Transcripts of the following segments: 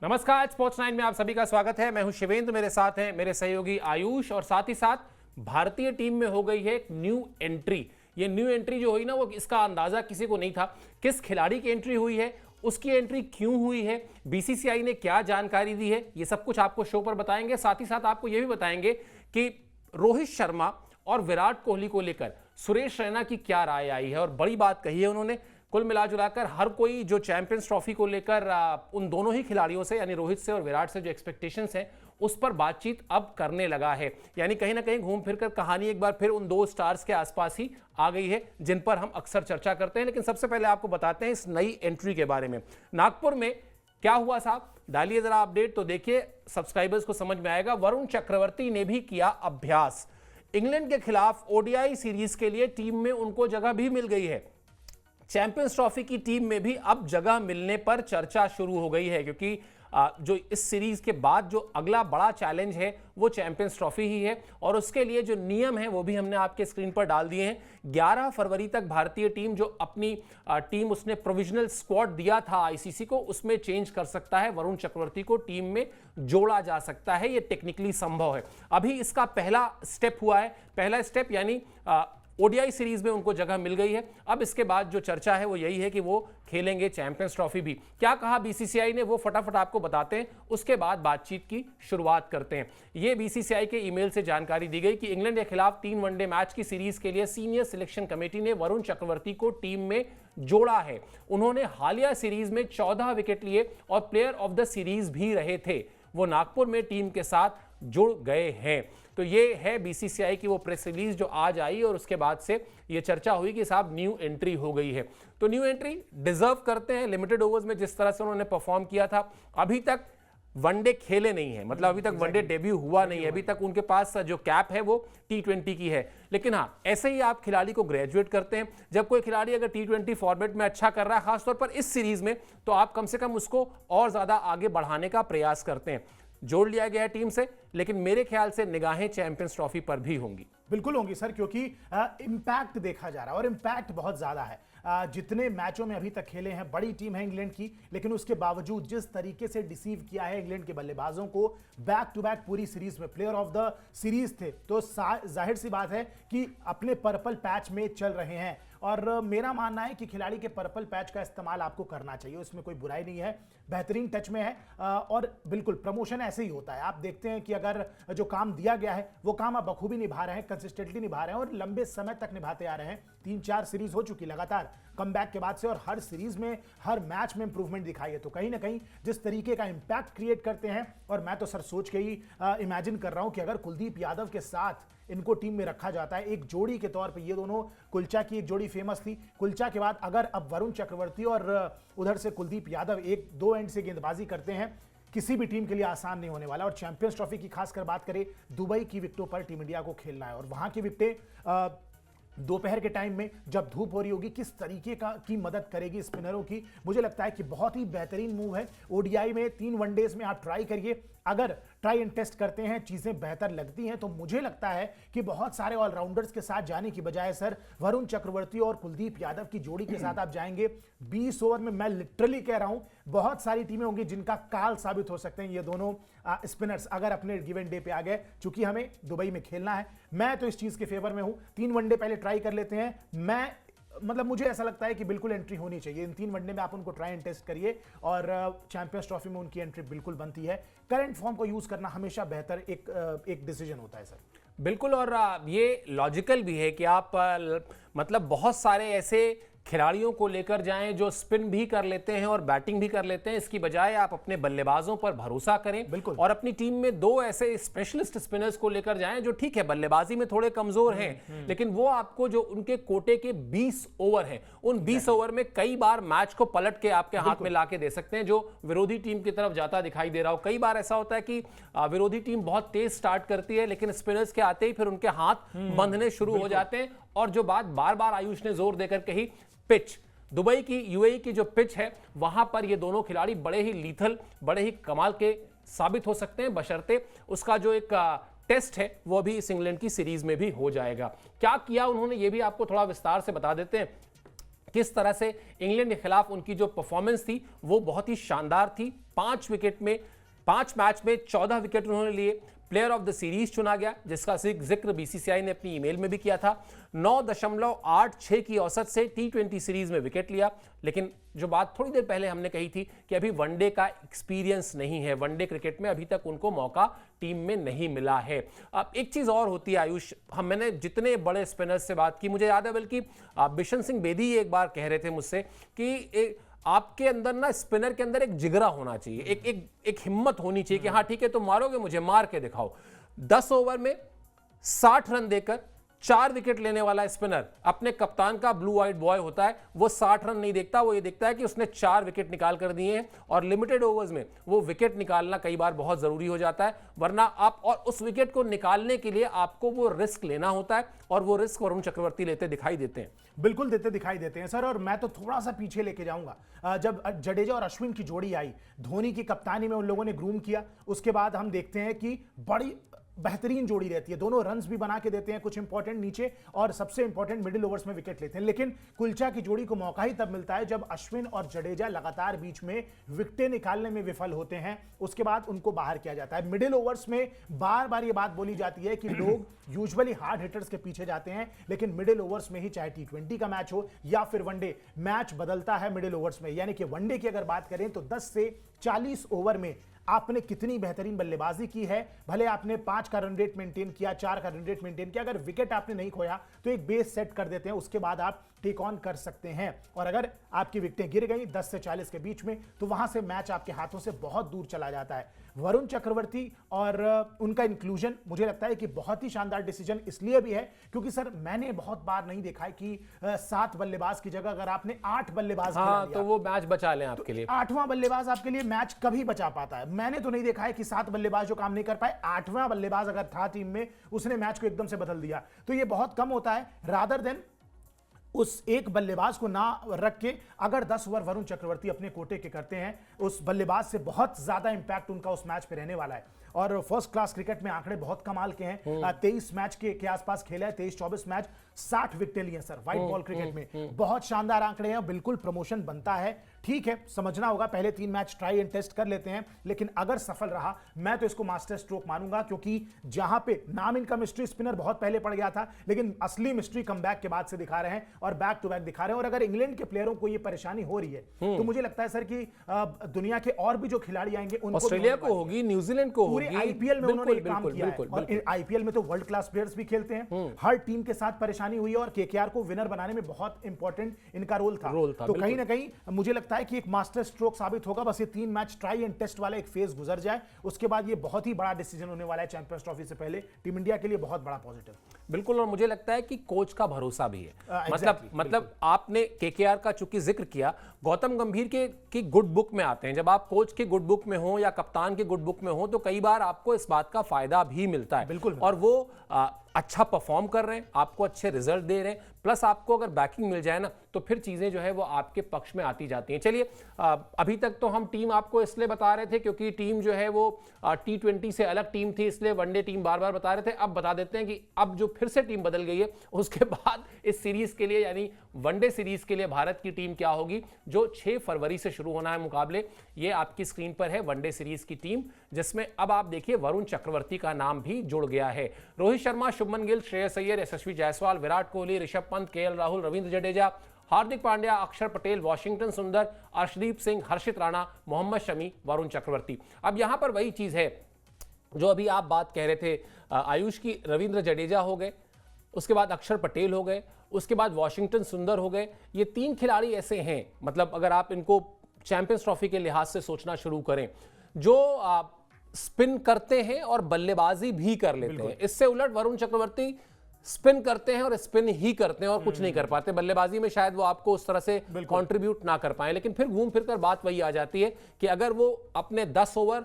नमस्कार, स्पोर्ट्स 9 में आप सभी का स्वागत है। मैं हूं शिवेंद्र, मेरे साथ हैं मेरे सहयोगी आयुष और साथ ही साथ भारतीय टीम में हो गई है एक न्यू एंट्री। ये न्यू एंट्री जो हुई ना, वो इसका अंदाजा किसी को नहीं था। किस खिलाड़ी की एंट्री हुई है, उसकी एंट्री क्यों हुई है, बीसीसीआई ने क्या जानकारी दी है, ये सब कुछ आपको शो पर बताएंगे। साथ ही साथ आपको यह भी बताएंगे कि रोहित शर्मा और विराट कोहली को लेकर सुरेश रैना की क्या राय आई है। और बड़ी बात कही है उन्होंने, कुल मिलाजुलाकर हर कोई जो चैंपियंस ट्रॉफी को लेकर उन दोनों ही खिलाड़ियों से यानी रोहित से और विराट से जो एक्सपेक्टेशंस हैं उस पर बातचीत अब करने लगा है। यानी कहीं ना कहीं घूम फिरकर कहानी एक बार फिर उन दो स्टार्स के आसपास ही आ गई है जिन पर हम अक्सर चर्चा करते हैं। लेकिन सबसे पहले आपको बताते हैं इस नई एंट्री के बारे में। नागपुर में क्या हुआ साहब, डालिए जरा अपडेट तो देखिए, सब्सक्राइबर्स को समझ में आएगा। वरुण चक्रवर्ती ने भी किया अभ्यास। इंग्लैंड के खिलाफ ओडीआई सीरीज के लिए टीम में उनको जगह भी मिल गई है। चैंपियंस ट्रॉफी की टीम में भी अब जगह मिलने पर चर्चा शुरू हो गई है, क्योंकि जो इस सीरीज के बाद जो अगला बड़ा चैलेंज है वो चैंपियंस ट्रॉफी ही है। और उसके लिए जो नियम है वो भी हमने आपके स्क्रीन पर डाल दिए हैं। 11 फरवरी तक भारतीय टीम जो अपनी टीम उसने प्रोविजनल स्क्वाड दिया था आईसीसी को, उसमें चेंज कर सकता है। वरुण चक्रवर्ती को टीम में जोड़ा जा सकता है, ये टेक्निकली संभव है। अभी इसका पहला स्टेप हुआ है। पहला स्टेप यानी ओडीआई सीरीज में उनको जगह मिल गई है। अब इसके बाद जो चर्चा है वो यही है कि वो खेलेंगे चैंपियंस ट्रॉफी भी। क्या कहा बीसीसीआई ने वो फटाफट आपको बताते हैं, उसके बाद बातचीत की शुरुआत करते हैं। ये बीसीसीआई के ईमेल से जानकारी दी गई कि इंग्लैंड के खिलाफ 3 वनडे मैच की सीरीज के लिए सीनियर सिलेक्शन कमेटी ने वरुण चक्रवर्ती को टीम में जोड़ा है। उन्होंने हालिया सीरीज में 14 विकेट लिए और प्लेयर ऑफ द सीरीज भी रहे थे। वो नागपुर में टीम के साथ जुड़ गए हैं। तो ये है बीसीसीआई की वो प्रेस रिलीज जो आज आई और उसके बाद से ये चर्चा हुई कि साहब न्यू एंट्री हो गई है। तो न्यू एंट्री डिजर्व करते हैं। लिमिटेड ओवर्स में जिस तरह से उन्होंने परफॉर्म किया था, अभी तक वनडे खेले नहीं है, मतलब अभी तक वनडे डेब्यू हुआ नहीं है। अभी तक उनके पास जो कैप है वो T20 की है। लेकिन हाँ, ऐसे ही आप खिलाड़ी को ग्रेजुएट करते हैं। जब कोई खिलाड़ी अगर T20 फॉर्मेट में अच्छा कर रहा है, खासतौर पर इस सीरीज में, तो आप कम से कम उसको और ज्यादा आगे बढ़ाने का प्रयास करते हैं। जोड़ लिया गया है टीम से, लेकिन मेरे ख्याल से निगाहें चैंपियंस ट्रॉफी पर भी होंगी। बिल्कुल होंगी सर, क्योंकि इंपैक्ट देखा जा रहा है और इंपैक्ट बहुत ज्यादा है। जितने मैचों में अभी तक खेले हैं, बड़ी टीम है इंग्लैंड की, लेकिन उसके बावजूद जिस तरीके से डिसीव किया है इंग्लैंड के बल्लेबाजों को, बैक टू बैक पूरी सीरीज में प्लेयर ऑफ द सीरीज थे, तो जाहिर सी बात है कि अपने पर्पल पैच में चल रहे हैं। और मेरा मानना है कि खिलाड़ी के पर्पल पैच का इस्तेमाल आपको करना चाहिए, उसमें कोई बुराई नहीं है, बेहतरीन टच में है। और बिल्कुल प्रमोशन ऐसे ही होता है। आप देखते हैं कि अगर जो काम दिया गया है वो काम आप बखूबी निभा रहे हैं, कंसिस्टेंटली निभा रहे हैं और लंबे समय तक निभाते आ रहे हैं। 3-4 सीरीज हो चुकी लगातार कमबैक के बाद से, और हर सीरीज में हर मैच में इंप्रूवमेंट दिखाई है। तो कहीं ना कहीं जिस तरीके का इंपैक्ट क्रिएट करते हैं, और मैं तो सर सोच के ही इमेजिन कर रहा हूं कि अगर कुलदीप यादव के साथ इनको टीम में रखा जाता है एक जोड़ी के तौर पे, ये दोनों, कुलचा की एक जोड़ी फेमस थी, कुलचा के बाद अगर अब वरुण चक्रवर्ती और उधर से कुलदीप यादव एक दो एंड से गेंदबाजी करते हैं, किसी भी टीम के लिए आसान नहीं होने वाला। और चैंपियंस ट्रॉफी की खासकर बात करें, दुबई की विकेटों पर टीम इंडिया को खेलना है, और वहां की विकेटें दोपहर के टाइम में जब धूप हो रही होगी, किस तरीके की मदद करेगी स्पिनरों की, मुझे लगता है कि बहुत ही बेहतरीन मूव है। ओडीआई में 3 वनडेज में आप ट्राई करिए, अगर ट्राई एंड टेस्ट करते हैं, चीजें बेहतर लगती हैं, तो मुझे लगता है कि बहुत सारे ऑलराउंडर्स के साथ जाने की बजाय सर वरुण चक्रवर्ती और कुलदीप यादव की जोड़ी के साथ आप जाएंगे। 20 ओवर में, मैं लिटरली कह रहा हूं, बहुत सारी टीमें होंगी जिनका काल साबित हो सकते हैं ये दोनों स्पिनर्स, अगर अपने गिवन डे पे आ गए। चूंकि हमें दुबई में खेलना है, मैं तो इस चीज के फेवर में हूं। 3 वनडे पहले ट्राई कर लेते हैं। मैं मतलब मुझे ऐसा लगता है कि बिल्कुल एंट्री होनी चाहिए इन 3 वनडे में। आप उनको ट्राई एंड टेस्ट करिए, और चैंपियंस ट्रॉफी में उनकी एंट्री बिल्कुल बनती है। करंट फॉर्म को यूज करना हमेशा बेहतर एक डिसीजन होता है सर। बिल्कुल, और ये लॉजिकल भी है कि आप मतलब बहुत सारे ऐसे खिलाड़ियों को लेकर जाएं जो स्पिन भी कर लेते हैं और बैटिंग भी कर लेते हैं। इसकी बजाय आप अपने बल्लेबाजों पर भरोसा करें, बिल्कुल, और अपनी टीम में 2 ऐसे स्पेशलिस्ट स्पिनर्स को लेकर जाएं जो ठीक है बल्लेबाजी में थोड़े कमजोर हैं, लेकिन वो आपको जो उनके कोटे के 20 ओवर हैं, उन 20 ओवर में कई बार मैच को पलट के आपके हाथ में लाके दे सकते हैं, जो विरोधी टीम की तरफ जाता दिखाई दे रहा हो। कई बार ऐसा होता है कि विरोधी टीम बहुत तेज स्टार्ट करती है, लेकिन स्पिनर्स के आते ही फिर उनके हाथ बंधने शुरू हो जाते हैं। और जो बात बार बार आयुष ने जोर देकर कही, पिच, दुबई की, यूएई की जो पिच है, वहां पर ये दोनों खिलाड़ी बड़े ही लीथल, बड़े ही कमाल के साबित हो सकते हैं, बशर्ते उसका जो एक टेस्ट है वो भी इस इंग्लैंड की सीरीज में भी हो जाएगा। क्या किया उन्होंने, ये भी आपको थोड़ा विस्तार से बता देते हैं। किस तरह से इंग्लैंड के खिलाफ उनकी जो परफॉर्मेंस थी वो बहुत ही शानदार थी। 5 मैच में 14 विकेट उन्होंने लिए। प्लेयर ऑफ द सीरीज चुना गया, जिसका जिक्र बीसीसीआई ने अपनी ईमेल में भी किया था। 9.86 की औसत से T20 सीरीज में विकेट लिया। लेकिन जो बात थोड़ी देर पहले हमने कही थी कि अभी वनडे का एक्सपीरियंस नहीं है, वनडे क्रिकेट में अभी तक उनको मौका टीम में नहीं मिला है। अब एक चीज और होती है आयुष, मैंने जितने बड़े स्पिनर्स से बात की, मुझे याद है बल्कि बिशन सिंह बेदी एक बार कह रहे थे मुझसे कि आपके अंदर ना, स्पिनर के अंदर एक जिगरा होना चाहिए, एक हिम्मत होनी चाहिए कि हाँ ठीक है तुम मारोगे मुझे, मार के दिखाओ। 10 ओवर में 60 रन देकर 4 विकेट लेने वाला स्पिनर अपने कप्तान का ब्लू वाइट बॉय होता है। वो 60 रन नहीं देखता, वो ये देखता है कि उसने 4 विकेट निकाल कर दिए हैं। और लिमिटेड ओवर्स में वो विकेट निकालना कई बार बहुत जरूरी हो जाता है, वरना आप, और उस विकेट को निकालने के लिए आपको वो रिस्क लेना होता है, और वो रिस्क वरुण चक्रवर्ती लेते दिखाई देते हैं। बिल्कुल देते दिखाई देते हैं सर। और मैं तो थोड़ा सा पीछे लेके जाऊंगा, जब जडेजा और अश्विन की जोड़ी आई, धोनी की कप्तानी में उन लोगों ने ग्रूम किया, उसके बाद हम देखते हैं कि बड़ी बेहतरीन जोड़ी रहती है, दोनों रन्स भी बना के देते हैं, कुछ इंपॉर्टेंट नीचे और सबसे इंपॉर्टेंट मिडिल ओवर्स में विकेट लेते हैं। लेकिन कुलचा की जोड़ी को मौका ही तब मिलता है जब अश्विन और जडेजा लगातार बीच में विकेटें निकालने में विफल होते हैं, उसके बाद उनको बाहर किया जाता है। मिडिल ओवर्स में बार बार ये बात बोली जाती है कि लोग यूजुअली हार्ड हिटर्स के पीछे जाते हैं, लेकिन मिडिल ओवर्स में ही, चाहे T20 का मैच हो या फिर वनडे, मैच बदलता है मिडिल ओवर्स में। यानी कि वनडे की अगर बात करें तो 10 से 40 ओवर में आपने कितनी बेहतरीन बल्लेबाजी की है, भले आपने 5 का रन रेट मेंटेन किया, 4 का रन रेट मेंटेन किया, अगर विकेट आपने नहीं खोया तो एक बेस सेट कर देते हैं, उसके बाद आप टेक ऑन कर सकते हैं। और अगर आपकी विकेटें गिर गई 10 से 40 के बीच में, तो वहां से मैच आपके हाथों से बहुत दूर चला जाता है। वरुण चक्रवर्ती और उनका इंक्लूजन मुझे लगता है कि बहुत ही शानदार डिसीजन इसलिए भी है क्योंकि सर मैंने बहुत बार नहीं देखा है कि 7 बल्लेबाज की जगह अगर आपने 8 बल्लेबाज हाँ, तो वो मैच बचा लें आपके लिए। 8वां बल्लेबाज आपके लिए मैच कभी बचा पाता है? मैंने तो नहीं देखा है कि 7 बल्लेबाज जो काम नहीं कर पाए, 8वां बल्लेबाज अगर था टीम में, उसने मैच को एकदम से बदल दिया। तो ये बहुत कम होता है, रादर देन उस एक बल्लेबाज को ना रख के अगर 10 ओवर वरुण चक्रवर्ती अपने कोटे के करते हैं, उस बल्लेबाज से बहुत ज्यादा इंपैक्ट उनका उस मैच पे रहने वाला है। और फर्स्ट क्लास क्रिकेट में आंकड़े बहुत कमाल के हैं। 23 मैच के आसपास खेला है, 23-24 मैच, 60 विकेटें लिए सर व्हाइट बॉल क्रिकेट में। बहुत शानदार आंकड़े हैं, बिल्कुल प्रमोशन बनता है। ठीक है, समझना होगा पहले 3 मैच ट्राई एंड टेस्ट कर लेते हैं, लेकिन अगर सफल रहा मैं तो इसको मास्टर स्ट्रोक मानूंगा, क्योंकि जहां पे नाम इनका मिस्ट्री स्पिनर बहुत पहले पड़ गया था, लेकिन असली मिस्ट्री कमबैक के बाद से दिखा रहे हैं और बैक टू बैक दिखा रहे हैं। और अगर इंग्लैंड के प्लेयरों को ये परेशानी हो रही है तो मुझे लगता है सर कि दुनिया के और भी जो खिलाड़ी आएंगे उनको, ऑस्ट्रेलिया को होगी, न्यूजीलैंड को होगी, आईपीएल में उन्होंने काम किया है। और आईपीएल में तो वर्ल्ड क्लास प्लेयर्स भी खेलते हैं। हर टीम के साथ परेशानी हुई है और केकेआर को विनर बनाने में बहुत इंपॉर्टेंट इनका रोल था। तो कहीं ना कहीं मुझे लगता है कि एक मास्टर स्ट्रोक साबित होगा। बस ये 3 मैच ट्राई एंड टेस्ट वाला एक फेज गुजर जाए, उसके बाद ये बहुत ही बड़ा डिसीजन होने वाला है चैंपियंस ट्रॉफी से पहले, टीम इंडिया के लिए बहुत बड़ा पॉजिटिव। बिल्कुल, और मुझे लगता है कि कोच का भरोसा भी है। मतलब आपने केकेआर का चूंकि जिक्र किया, गौतम गंभीर की गुड बुक में आते हैं। जब आप कोच के गुड बुक में हो या कप्तान के गुड बुक में हो तो कई बार आपको इस बात का फायदा भी मिलता है। बिल्कुल। और वो अच्छा परफॉर्म कर रहे हैं, आपको अच्छे रिजल्ट दे रहे हैं, प्लस आपको अगर बैकिंग मिल जाए ना तो फिर चीजें जो है वो आपके पक्ष में आती जाती हैं। चलिए, अभी तक तो हम टीम आपको इसलिए बता रहे थे क्योंकि टीम जो है वो T20 से अलग टीम थी, इसलिए वनडे टीम बार बार बता रहे थे। अब बता देते हैं कि अब जो फिर से टीम बदल गई है, उसके बाद इस सीरीज के लिए, यानी वनडे सीरीज के लिए भारत की टीम क्या होगी, जो 6 फरवरी से शुरू होना है मुकाबले। ये आपकी स्क्रीन पर है वनडे सीरीज की टीम, जिसमें अब आप देखिए वरुण चक्रवर्ती का नाम भी जुड़ गया है। रोहित शर्मा, शुभमन गिल, श्रेयस अय्यर, यशस्वी जायसवाल, विराट कोहली, ऋषभ पंत, केएल राहुल, रविंद्र जडेजा, हार्दिक पांड्या, अक्षर पटेल, वॉशिंगटन सुंदर, अर्शदीप सिंह, हर्षित राणा, मोहम्मद शमी, वरुण चक्रवर्ती। अब यहां पर वही चीज है जो अभी आप बात कह रहे थे आयुष की, रविंद्र जडेजा हो गए, उसके बाद अक्षर पटेल हो गए, उसके बाद वॉशिंगटन सुंदर हो गए। ये 3 खिलाड़ी ऐसे हैं, मतलब अगर आप इनको चैंपियंस ट्रॉफी के लिहाज से सोचना शुरू करें, जो स्पिन करते हैं और बल्लेबाजी भी कर लेते हैं। इससे उलट वरुण चक्रवर्ती स्पिन करते हैं और स्पिन ही करते हैं और कुछ नहीं कर पाते। बल्लेबाजी में शायद वो आपको उस तरह से कंट्रीब्यूट ना कर पाए, लेकिन फिर घूम फिर कर बात वही आ जाती है कि अगर वो अपने 10 ओवर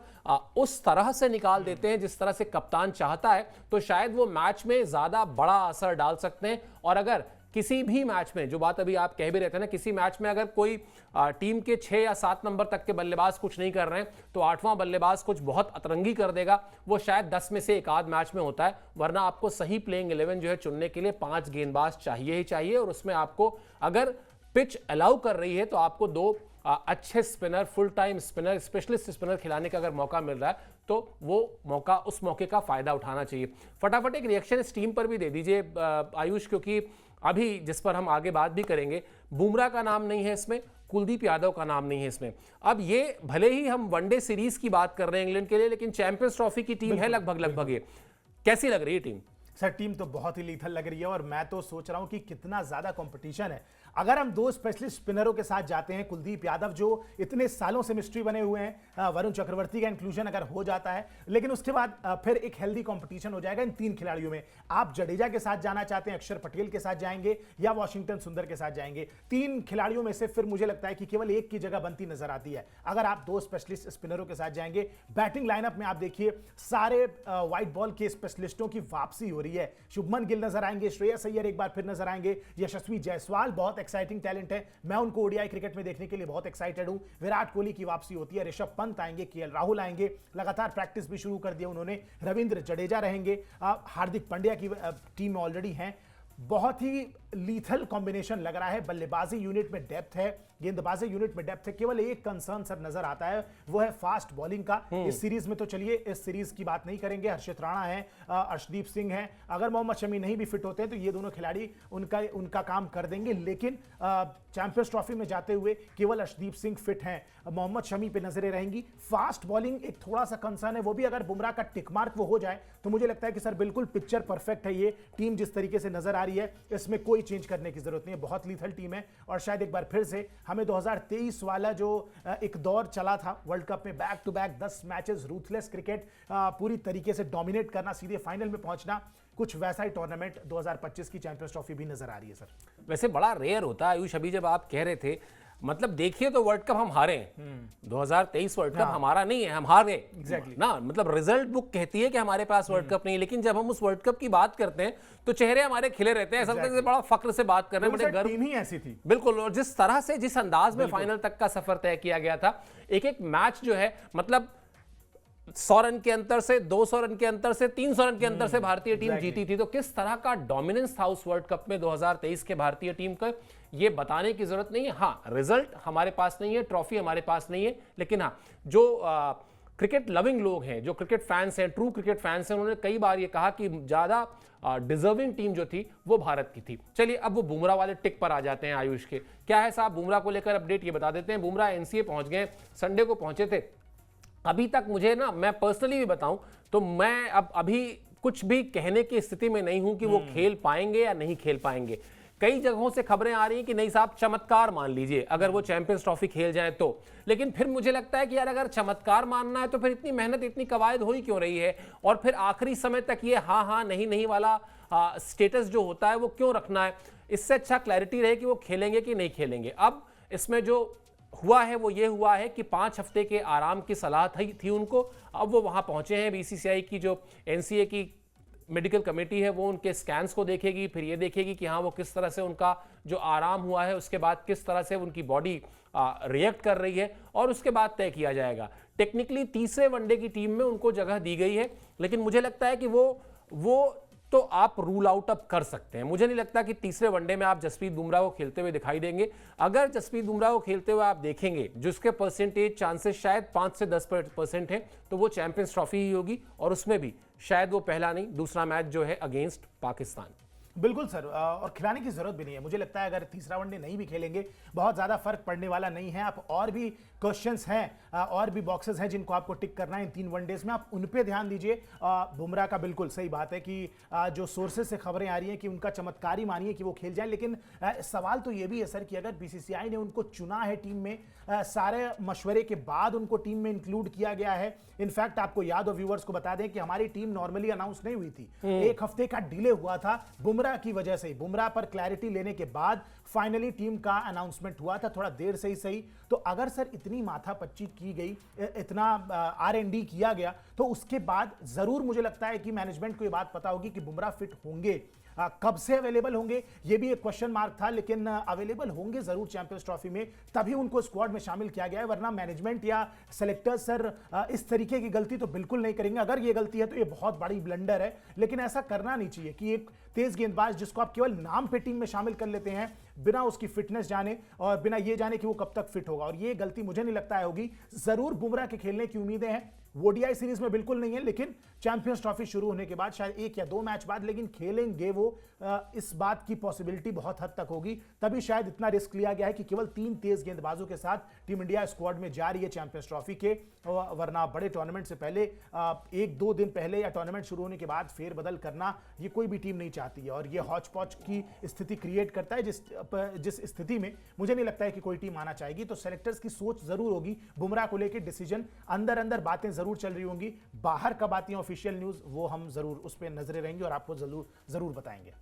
उस तरह से निकाल देते हैं जिस तरह से कप्तान चाहता है, तो शायद वो मैच में ज्यादा बड़ा असर डाल सकते हैं। और अगर किसी भी मैच में, जो बात अभी आप कह भी रहे थे ना, किसी मैच में अगर कोई टीम के 6 या 7 नंबर तक के बल्लेबाज कुछ नहीं कर रहे हैं तो 8वां बल्लेबाज कुछ बहुत अतरंगी कर देगा। वो शायद 10 में से एक आध मैच में होता है, वरना आपको सही प्लेइंग 11 जो है चुनने के लिए 5 गेंदबाज चाहिए ही चाहिए। और उसमें आपको अगर पिच अलाउ कर रही है तो आपको दो अच्छे spinner, full time spinner, specialist spinner खिलाने का अगर मौका मिल रहा है तो वो मौका, उस मौके का फायदा उठाना चाहिए। फटाफट एक रिएक्शन इस टीम पर भी दे दीजिए आयुष, क्योंकि अभी जिस पर हम आगे बात भी करेंगे, बुमराह का नाम नहीं है इसमें, कुलदीप यादव का नाम नहीं है इसमें। अब ये भले ही हम वनडे सीरीज की बात कर रहे हैं इंग्लैंड के लिए, लेकिन चैंपियंस ट्रॉफी की टीम है लगभग ये। कैसी लग रही है टीम? सर टीम तो बहुत ही लीथल लग रही है और मैं तो सोच रहा हूं कि कितना ज्यादा कंपटीशन है। अगर हम दो स्पेशलिस्ट स्पिनरों के साथ जाते हैं, कुलदीप यादव जो इतने सालों से मिस्ट्री बने हुए हैं, वरुण चक्रवर्ती का इंक्लूजन अगर हो जाता है, लेकिन उसके बाद फिर एक हेल्दी कंपटीशन हो जाएगा इन तीन खिलाड़ियों में। आप जडेजा के साथ जाना चाहते हैं, अक्षर पटेल के साथ जाएंगे या वॉशिंगटन सुंदर के साथ जाएंगे? तीन खिलाड़ियों में से फिर मुझे लगता है कि केवल एक की जगह बनती नजर आती है अगर आप दो स्पेशलिस्ट स्पिनरों के साथ जाएंगे। बैटिंग लाइनअप में आप देखिए सारे व्हाइट बॉल के स्पेशलिस्टों की वापसी हो रही है। शुभमन गिल नजर आएंगे, श्रेयस अय्यर एक बार फिर नजर आएंगे, यशस्वी जायसवाल बहुत एक्साइटिंग टैलेंट है, मैं उनको ओडीआई क्रिकेट में देखने के लिए बहुत एक्साइटेड हूं। विराट कोहली की वापसी होती है, ऋषभ पंत आएंगे, केएल राहुल आएंगे, लगातार प्रैक्टिस भी शुरू कर दिया उन्होंने, रविंद्र जडेजा रहेंगे, हार्दिक पांड्या की टीम में ऑलरेडी हैं। बहुत ही लीथल कॉम्बिनेशन लग रहा है। बल्लेबाजी यूनिट में डेप्थ है, गेंदबाजी यूनिट में डेप्थ है। केवल एक कंसर्न सर नजर आता है, वो है फास्ट बॉलिंग का। इस सीरीज में तो चलिए इस सीरीज की बात नहीं करेंगे, हर्षित राणा है, अर्शदीप सिंह है, अगर मोहम्मद शमी नहीं भी फिट होते हैं तो ये दोनों खिलाड़ी उनका काम कर देंगे। लेकिन चैंपियंस ट्रॉफी में जाते हुए केवल अर्शदीप सिंह फिट हैं, मोहम्मद शमी पे नजरें रहेंगी। फास्ट बॉलिंग एक थोड़ा सा कंसर्न है, वो भी अगर बुमराह का टिक मार्क वो हो जाए तो मुझे लगता है कि सर बिल्कुल पिक्चर परफेक्ट है। ये टीम जिस तरीके से नजर आ रही है इसमें कोई चेंज करने की जरूरत नहीं है, बहुत लीथल टीम है। और शायद एक बार फिर से हमें 2023 वाला जो एक दौर चला था वर्ल्ड कप में, back to back 10 matches, ruthless cricket, पूरी तरीके से डोमिनेट करना, सीधे फाइनल में पहुंचना, कुछ वैसा ही टूर्नामेंट 2025 की चैंपियंस ट्रॉफी भी नजर आ रही है सर। वैसे बड़ा रेयर होता है आयुष, अभी जब आप कह रहे थे, मतलब देखिए तो वर्ल्ड कप हम हारे हैं, 2023 वर्ल्ड कप हमारा नहीं है, हम हार गए Exactly. ना, मतलब रिजल्ट बुक कहती है कि हमारे पास वर्ल्ड कप नहीं है, लेकिन जब हम उस वर्ल्ड कप की बात करते हैं तो चेहरे हमारे खिले रहते हैं, ऐसा लगता है बड़ा फक्र से बात कर रहे हैं, बड़े गर्व। टीम ही ऐसी थी बिल्कुल, और जिस तरह से, जिस अंदाज में फाइनल तक का सफर तय किया गया था, एक एक मैच जो है, मतलब 100 रन के अंतर से, 200 रन के अंतर से, 300 रन के अंतर से भारतीय टीम जीती थी। तो किस तरह का डोमिनेंस था उस वर्ल्ड कप में 2023 के भारतीय टीम का, ये बताने की जरूरत नहीं है। हाँ, रिजल्ट हमारे पास नहीं है, ट्रॉफी हमारे पास नहीं है, लेकिन हाँ, जो क्रिकेट लविंग लोग हैं, जो क्रिकेट फैंस हैं, ट्रू क्रिकेट फैंस हैं, उन्होंने कई बार ये कहा कि ज्यादा डिजर्विंग टीम जो थी वो भारत की थी। चलिए अब वो बुमराह वाले टिक पर आ जाते हैं आयुष के। क्या है साहब बुमराह को लेकर अपडेट, ये बता देते हैं। बुमराह एनसीए पहुंच गए, संडे को पहुंचे थे। अभी तक मुझे ना, मैं पर्सनली भी बताऊं तो मैं अब अभी कुछ भी कहने की स्थिति में नहीं हूं कि वो खेल पाएंगे या नहीं खेल पाएंगे। कई जगहों से खबरें आ रही हैं कि नहीं साहब, चमत्कार मान लीजिए अगर वो चैंपियंस ट्रॉफी खेल जाए तो। लेकिन फिर मुझे लगता है कि यार अगर चमत्कार मानना है तो फिर इतनी मेहनत, इतनी कवायद हो ही क्यों रही है, और फिर आखिरी समय तक ये हाँ नहीं नहीं वाला स्टेटस जो होता है वो क्यों रखना है। इससे अच्छा क्लैरिटी रहे कि वो खेलेंगे कि नहीं खेलेंगे। अब इसमें जो हुआ है वो ये हुआ है कि 5 हफ्ते के आराम की सलाह थी उनको। अब वो वहां पहुंचे हैं, बीसीसीआई की जो एनसीए की मेडिकल कमेटी है वो उनके स्कैन्स को देखेगी, फिर ये देखेगी कि हाँ वो किस तरह से उनका जो आराम हुआ है उसके बाद किस तरह से उनकी बॉडी रिएक्ट कर रही है, और उसके बाद तय किया जाएगा। टेक्निकली तीसरे वनडे की टीम में उनको जगह दी गई है, लेकिन मुझे लगता है कि वो तो आप रूल आउट अप कर सकते हैं। मुझे नहीं लगता कि तीसरे वनडे में आप जसप्रीत बुमराह को खेलते हुए दिखाई देंगे। अगर जसप्रीत बुमराह को खेलते हुए आप देखेंगे, जिसके परसेंटेज चांसेस शायद 5 से 10% हैं, तो वो चैंपियंस ट्रॉफी ही होगी, और उसमें भी शायद वो पहला नहीं दूसरा मैच जो है अगेंस्ट पाकिस्तान। बिल्कुल सर, और खिलाने की जरूरत भी नहीं है। मुझे लगता है अगर तीसरा वनडे नहीं भी खेलेंगे बहुत ज्यादा फर्क पड़ने वाला नहीं है। आप और भी क्वेश्चंस हैं, और भी बॉक्सेस हैं जिनको आपको टिक करना है इन 3 वनडेज में, आप उन पे ध्यान दीजिए। बुमराह का बिल्कुल सही बात है कि जो सोर्सेज से खबरें आ रही हैं कि उनका चमत्कार ही मानिए कि वो खेल जाए। लेकिन सवाल तो ये भी है सर कि अगर बीसीसीआई ने उनको चुना है टीम में, सारे मशवरे के बाद उनको टीम में इंक्लूड किया गया है। इनफैक्ट आपको याद हो, व्यूअर्स को बता दें कि हमारी टीम नॉर्मली अनाउंस नहीं हुई थी, 1 हफ्ते का डिले हुआ था बुमराह की वजह से। बुमराह पर क्लैरिटी लेने के बाद फाइनली टीम का अनाउंसमेंट हुआ था, थोड़ा देर से ही सही। तो अगर सर इतनी माथापच्ची की गई, इतना R&D किया गया, तो उसके बाद जरूर मुझे लगता है कि मैनेजमेंट को ये बात पता होगी कि बुमराह फिट होंगे। कब से अवेलेबल होंगे ये भी एक क्वेश्चन मार्क था, लेकिन अवेलेबल होंगे जरूर चैंपियंस ट्रॉफी में, तभी उनको स्क्वाड में शामिल किया गया है। वरना मैनेजमेंट या सेलेक्टर सर इस तरीके की गलती तो बिल्कुल नहीं करेंगे। अगर ये गलती है तो ये बहुत बड़ी ब्लंडर है, लेकिन ऐसा करना नहीं चाहिए कि एक तेज गेंदबाज जिसको आप केवल नाम पे टीम में शामिल कर लेते हैं बिना उसकी फिटनेस जाने और बिना ये जाने कि वो कब तक फिट होगा, और ये गलती मुझे नहीं लगता है होगी। जरूर बुमराह के खेलने की उम्मीदें हैं, ओडीआई सीरीज में बिल्कुल नहीं है, लेकिन चैंपियंस ट्रॉफी शुरू होने के बाद शायद 1 या 2 मैच बाद, लेकिन खेलेंगे वो, इस बात की पॉसिबिलिटी बहुत हद तक होगी। तभी शायद इतना रिस्क लिया गया है कि केवल 3 तेज गेंदबाजों के साथ टीम इंडिया स्क्वाड में जा रही है चैंपियंस ट्रॉफी के। वरना बड़े टूर्नामेंट से पहले 1-2 दिन पहले या टूर्नामेंट शुरू होने के बाद फेरबदल करना ये कोई भी टीम नहीं चाहती है, और ये हॉच पॉच की स्थिति क्रिएट करता है जिस स्थिति में मुझे नहीं लगता है कि कोई टीम आना चाहेगी। तो सेलेक्टर्स की सोच जरूर होगी बुमराह को लेकर, डिसीजन अंदर अंदर बातें जरूर चल रही होंगी, बाहर कब आती है ऑफिशियल न्यूज वो हम जरूर उस पर नजरें रहेंगे और आपको जरूर बताएंगे।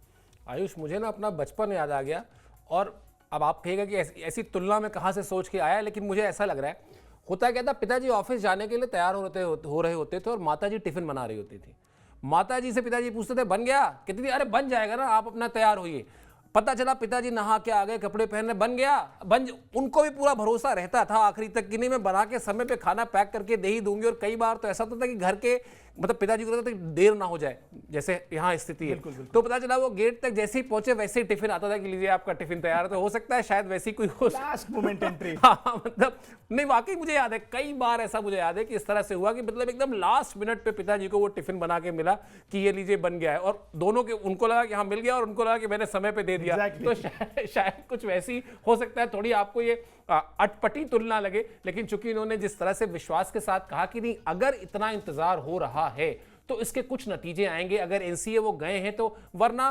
आयुष, मुझे ना अपना बचपन याद आ गया, और अब आप कहेगा कि ऐसी तुलना में कहाँ से सोच के आया, लेकिन मुझे ऐसा लग रहा है, होता क्या था, पिताजी ऑफिस जाने के लिए तैयार हो रहे होते थे और माताजी टिफिन बना रही होती थी। माताजी से पिताजी पूछते थे बन गया, कितनी, अरे बन जाएगा ना, आप अपना तैयार होइए। पता चला पिताजी नहा के आ गए, कपड़े पहनने, बन गया, उनको भी पूरा भरोसा रहता था आखिरी तक कि नहीं मैं बना के समय पे खाना पैक करके दे ही दूंगी। और कई बार तो ऐसा होता था कि घर के मतलब पिताजी को लगता था कि देर ना हो जाए, जैसे यहाँ स्थिति है। तो पता चला वो गेट तक जैसे ही पहुंचे वैसे ही टिफिन आता था कि लीजिए आपका टिफिन तैयार है। तो हो सकता है शायद वैसी कोई हो, लास्ट मोमेंट एंट्री। हाँ, मतलब नहीं, वाकई मुझे याद है, कई बार ऐसा मुझे याद है कि इस तरह से हुआ कि मतलब एकदम लास्ट मिनट पे पिताजी को वो टिफिन बना के मिला कि ये लीजिए बन गया है, और दोनों के, उनको लगा कि हाँ मिल गया और उनको लगा कि मैंने समय पे दे दिया। तो शायद कुछ वैसी हो सकता है। थोड़ी आपको ये अटपटी तुलना लगे, लेकिन चूंकि इन्होंने जिस तरह से विश्वास के साथ कहा कि नहीं अगर इतना इंतजार हो रहा है तो इसके कुछ नतीजे आएंगे, अगर एनसीए वो गए हैं तो, वरना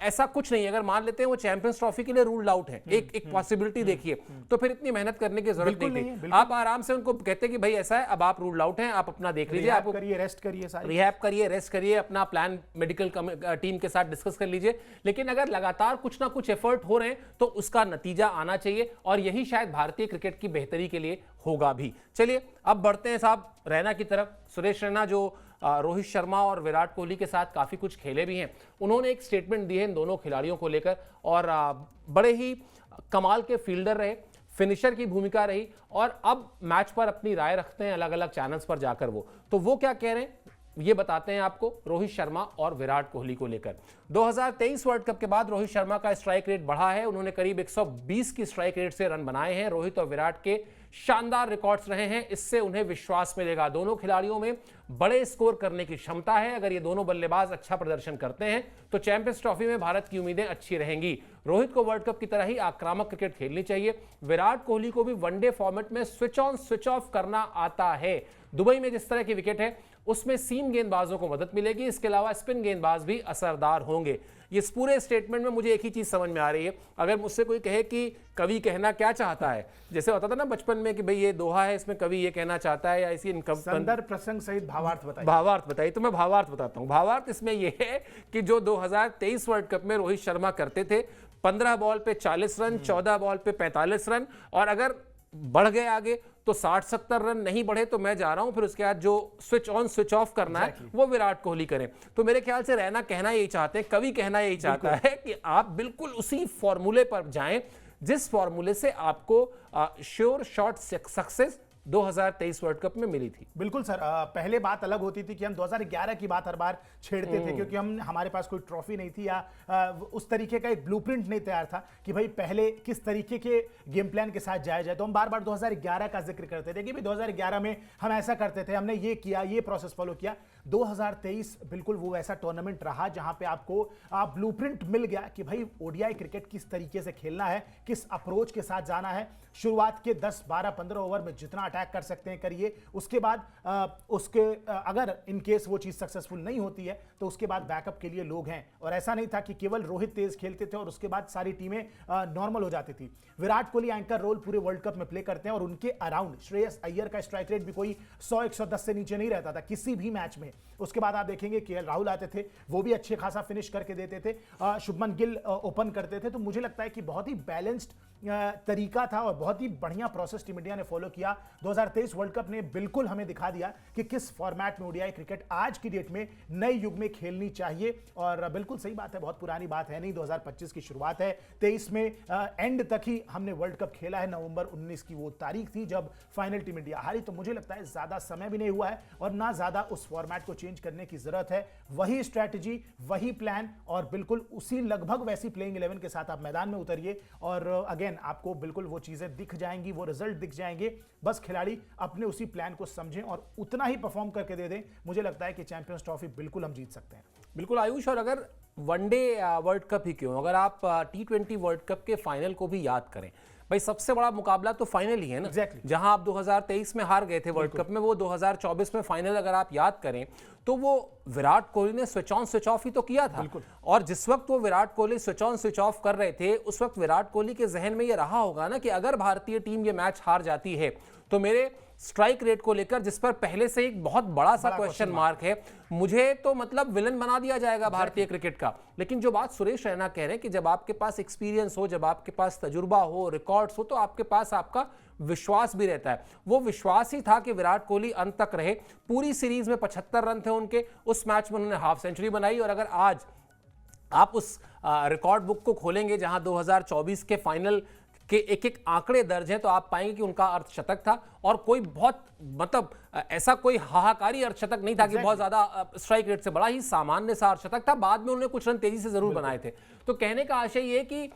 ऐसा कुछ नहीं। अगर मान लेते हैं वो चैंपियंस ट्रॉफी के लिए रूल्ड आउट है, एक पॉसिबिलिटी देखिए, तो फिर इतनी मेहनत करने की जरूरत नहीं थी। आप आराम से उनको कहते कि भाई ऐसा है, अब आप रूल्ड आउट हैं, आप अपना देख लीजिए, आप रेस्ट करिए, रेस्ट करिए, अपना प्लान मेडिकल टीम के साथ डिस्कस कर लीजिए। लेकिन अगर लगातार कुछ ना कुछ एफर्ट हो रहे हैं तो उसका नतीजा आना चाहिए, और यही शायद भारतीय क्रिकेट की बेहतरी के लिए होगा भी। चलिए अब बढ़ते हैं साहब रैना की तरफ। सुरेश रैना जो रोहित शर्मा और विराट कोहली के साथ काफ़ी कुछ खेले भी हैं, उन्होंने एक स्टेटमेंट दी है इन दोनों खिलाड़ियों को लेकर, और बड़े ही कमाल के फील्डर रहे, फिनिशर की भूमिका रही, और अब मैच पर अपनी राय रखते हैं अलग अलग चैनल्स पर जाकर। वो क्या कह रहे हैं ये बताते हैं आपको रोहित शर्मा और विराट कोहली को लेकर। 2023 वर्ल्ड कप के बाद रोहित शर्मा का स्ट्राइक रेट बढ़ा है, उन्होंने करीब 120 की स्ट्राइक रेट से रन बनाए हैं। रोहित और विराट के शानदार रिकॉर्ड्स रहे हैं, इससे उन्हें विश्वास मिलेगा। दोनों खिलाड़ियों में बड़े स्कोर करने की क्षमता है, अगर ये दोनों बल्लेबाज अच्छा प्रदर्शन करते हैं तो चैंपियंस ट्रॉफी में भारत की उम्मीदें अच्छी रहेंगी। रोहित को वर्ल्ड कप की तरह ही आक्रामक क्रिकेट खेलनी चाहिए। विराट कोहली को भी वनडे फॉर्मेट में स्विच ऑन स्विच ऑफ करना आता है। दुबई में जिस तरह की विकेट है उसमें सीम गेंदबाजों को मदद मिलेगी, इसके अलावा स्पिन गेंदबाज भी असरदार होंगे। इस पूरे स्टेटमेंट में मुझे एक ही चीज समझ में आ रही है, अगर मुझसे कोई कहे कि कवि कहना क्या चाहता है, जैसे होता था ना बचपन में कि भाई ये दोहा है, इसमें कवि ये कहना चाहता है, या इसी संदर्भ प्रसंग सहित भावार्थ बताइए। तो मैं भावार्थ बताता हूं। भावार्थ इसमें यह है कि जो 2023 वर्ल्ड कप में रोहित शर्मा करते थे, 15 बॉल पे 40 रन, 14 बॉल पे 45 रन, और अगर बढ़ गए आगे तो 60-70 रन, नहीं बढ़े तो मैं जा रहा हूं, फिर उसके बाद जो स्विच ऑन स्विच ऑफ करना है वो विराट कोहली करें। तो मेरे ख्याल से रैना कहना यही चाहते हैं, कवि कहना यही चाहता है कि आप बिल्कुल उसी फॉर्मूले पर जाएं जिस फॉर्मूले से आपको sure shot success 2023 world cup में मिली थी। बिल्कुल सर, पहले बात अलग होती थी कि हम 2011 की बात हर बार छेड़ते थे, क्योंकि हमारे पास कोई ट्रॉफी नहीं थी या उस तरीके का एक ब्लूप्रिंट नहीं तैयार था कि भाई पहले किस तरीके के गेम प्लान के साथ जाया जाए। तो हम बार बार 2011 का जिक्र करते थे कि भाई 2011 में हम ऐसा करते थे, हमने ये किया, ये प्रोसेस फॉलो किया। 2023 बिल्कुल वो ऐसा टूर्नामेंट रहा जहां पे आपको ब्लूप्रिंट मिल गया कि भाई ओडीआई क्रिकेट किस तरीके से खेलना है, किस अप्रोच के साथ जाना है। शुरुआत के 10, 12, 15 ओवर में जितना अटैक कर सकते हैं करिए, उसके बाद अगर इन केस वो चीज सक्सेसफुल नहीं होती है तो उसके बाद बैकअप के लिए लोग हैं। और ऐसा नहीं था कि केवल रोहित तेज खेलते थे और उसके बाद सारी टीमें नॉर्मल हो जाती थी। विराट कोहली एंकर रोल पूरे वर्ल्ड कप में प्ले करते हैं, और उनके अराउंड श्रेयस अय्यर का स्ट्राइक रेट भी कोई 100-110 से नीचे नहीं रहता था किसी भी मैच में। में। उसके बाद आप देखेंगे केएल राहुल आते थे, वो भी अच्छे खासा फिनिश करके देते थे, शुभमन गिल ओपन करते थे। तो मुझे लगता है कि बहुत ही बैलेंस्ड तरीका था और बहुत ही बढ़िया प्रोसेस टीम इंडिया ने फॉलो किया। 2023 वर्ल्ड कप ने बिल्कुल हमें दिखा दिया कि किस फॉर्मेट में ओडीआई क्रिकेट आज की डेट में नए युग में खेलनी चाहिए। और बिल्कुल सही बात है, बहुत पुरानी बात है नहीं, 2025 की शुरुआत है, 23 में एंड तक ही हमने वर्ल्ड कप खेला है। नवंबर 19 की वो तारीख थी जब फाइनल टीम इंडिया हारी। तो मुझे लगता है ज्यादा समय भी नहीं हुआ है और ना ज्यादा उस फॉर्मेट को चेंज करने की जरूरत है। वही स्ट्रैटेजी, वही प्लान और बिल्कुल उसी लगभग वैसी प्लेइंग 11 के साथ आप मैदान में उतरिए और अगेन आपको बिल्कुल वो चीजें दिख जाएंगी, वो रिजल्ट दिख जाएंगे। बस खिलाड़ी अपने उसी प्लान को समझें और उतना ही परफॉर्म करके दे दें। मुझे लगता है कि चैंपियंस ट्रॉफी बिल्कुल हम जीत सकते हैं। बिल्कुल आयुष, और अगर वनडे वर्ल्ड कप ही क्यों, अगर आप T20 वर्ल्ड कप के फाइनल को भी याद करें, भाई सबसे बड़ा मुकाबला तो फाइनल ही है ना। Exactly. जहां आप 2023 में हार गए थे वर्ल्ड कप में, वो 2024 में फाइनल अगर आप याद करें तो वो विराट कोहली ने स्विच ऑन स्विच ऑफ ही तो किया था। और जिस वक्त वो Virat Kohli switch on switch off कर रहे थे, उस वक्त विराट कोहली के जहन में ये रहा होगा ना कि अगर भारतीय टीम ये मैच हार जाती है तो मेरे स्ट्राइक रेट को लेकर, जिस पर पहले से एक बहुत बड़ा सा क्वेश्चन मार्क है, मुझे तो मतलब विलन बना दिया जाएगा भारतीय क्रिकेट का। लेकिन जो बात सुरेश रैना कह रहे हैं कि जब आपके पास एक्सपीरियंस हो, जब आपके पास तजुर्बा हो, रिकॉर्ड्स हो, तो आपके पास आपका विश्वास भी रहता है। वो विश्वास ही था कि विराट कोहली अंत तक रहे। पूरी सीरीज में 75 रन थे उनके, उस मैच में उन्होंने हाफ सेंचुरी बनाई। और अगर आज आप उस रिकॉर्ड बुक को खोलेंगे जहां 2024 के फाइनल के एक एक आंकड़े दर्ज हैं, तो आप पाएंगे कि उनका अर्धशतक था और कोई बहुत मतलब ऐसा कोई हाहाकारी अर्धशतक नहीं था कि बहुत ज्यादा स्ट्राइक रेट से, बड़ा ही सामान्य सा अर्धशतक था। बाद में उन्होंने कुछ रन तेजी से जरूर बनाए थे। तो कहने का आशय ये कि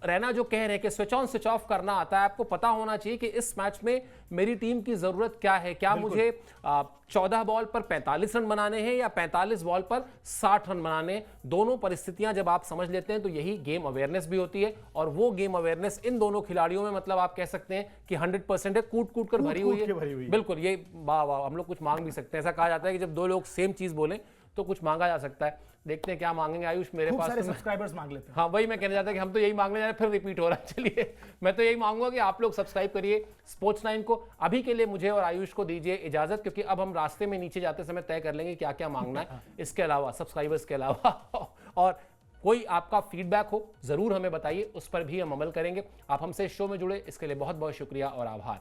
रैना जो कह रहे हैं कि स्विच ऑन स्विच ऑफ करना आता है, आपको पता होना चाहिए कि इस मैच में मेरी टीम की जरूरत क्या है। क्या मुझे 14 बॉल पर 45 रन बनाने हैं या 45 बॉल पर 60 रन बनाने हैं। दोनों परिस्थितियां जब आप समझ लेते हैं तो यही गेम अवेयरनेस भी होती है। और वो गेम अवेयरनेस इन दोनों खिलाड़ियों में मतलब आप कह सकते हैं कि 100% है, कूट कूट कर भरी हुई है। बिल्कुल, ये वाह वाह, हम लोग कुछ मांग भी सकते हैं। ऐसा कहा जाता है कि जब दो लोग सेम चीज बोलें तो कुछ मांगा जा सकता है। देखते हैं क्या मांगेंगे आयुष। मेरे पास सारे सब्सक्राइबर्स मांग लेते हैं। हाँ, वही मैं कहना चाहता कि हम तो यही मांगने जा रहे हैं, फिर रिपीट हो रहा है। चलिए, मैं तो यही मांगूंगा कि आप लोग सब्सक्राइब करिए स्पोर्ट्स 9 को। अभी के लिए मुझे और आयुष को दीजिए इजाजत, क्योंकि अब हम रास्ते में नीचे जाते समय तय कर लेंगे क्या क्या मांगना है इसके अलावा, सब्सक्राइबर्स के अलावा। और कोई आपका फीडबैक हो जरूर हमें बताइए, उस पर भी हम अमल करेंगे। आप हमसे शो में जुड़े इसके लिए बहुत बहुत शुक्रिया और आभार।